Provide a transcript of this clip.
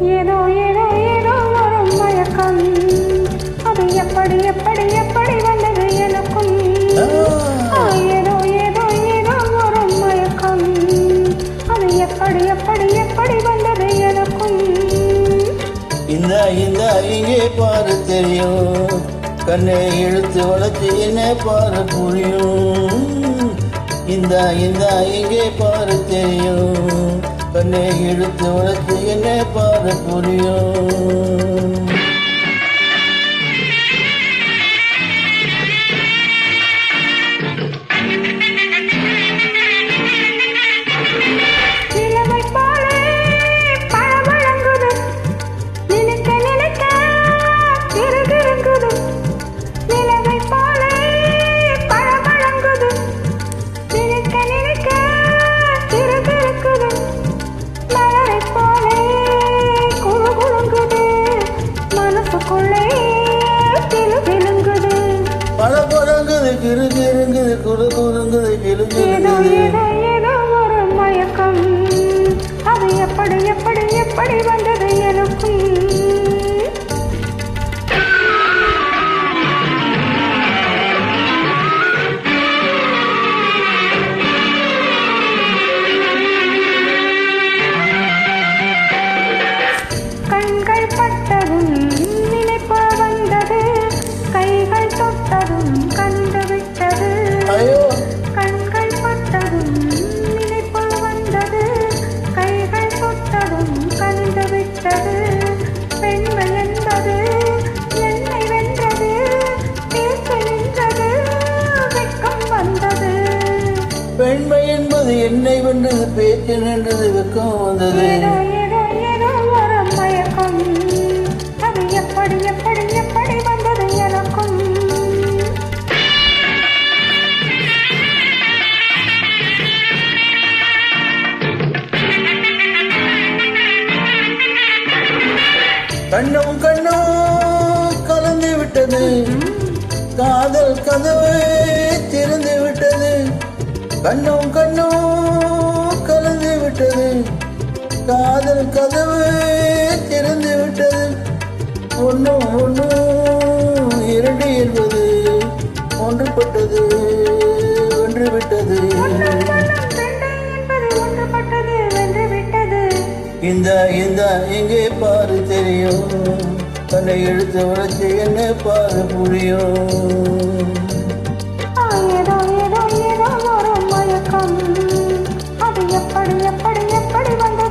ஏதோ ஏதோ ஏதோ ஒரு மயக்கம், அது எப்படி எப்படி எப்படி வந்தது எனக்கும். ஏதோ ஏதோ ஏதோ ஒரு மயக்கம், அது எப்படி எப்படி எப்படி வந்தது எனக்கும். இந்த இந்த இங்கே பாரு தெரியும், கண்ணை இழுத்து வளர்ச்சி என்ன பாரு புரியும். இந்த இந்த இங்கே பாரு தெரியும், கண்ணை இழுத்து வளர்ச்சி என்ன பாரு புரியும். கிருங்குது குறு குறுங்குது கிருங்குது. ஒரு மயக்கம், அது எப்படி எப்படி எப்படி வந்தது எனக்கும். கண்கள் பட்டதும் நினைப்பு வந்தது, கைகள் தொட்டதும் கண்டுவிட்டது. கண்கள் பட்டதும் நினைப்பு வந்தது, கைகள் தொட்டதும் கண்டுவிட்டது. பெண்மை என்பது என்னை வென்றது, பேச நின்றது, வெட்கம் வந்தது. பெண்மை என்பது என்னை வென்றது, பேச்சு நின்றது, வெட்கம் வந்தது. எப்படி எப்படி எப்படி வந்தது எனக்கும். கண்ணும் கண்ணும் கலந்து விட்டது, காதல் கதவு திறந்து விட்டது. கண்ணும் கண்ணும் கலந்து விட்டது, காதல் கதவு திறந்து விட்டது. ஒன்றும் ஒன்றும் இரண்டு என்பது ஒன்றுபட்டது, வென்றுவிட்டது. இந்த இந்த இங்கே பாரு தெரியும், தன்னை எழுத்து வளர்ச்சி என்ன பாரு புரியும். ஏதோ ஏதோ ஏதோ ஒரு மயக்கம், அது எப்படி எப்படி எப்படி வந்து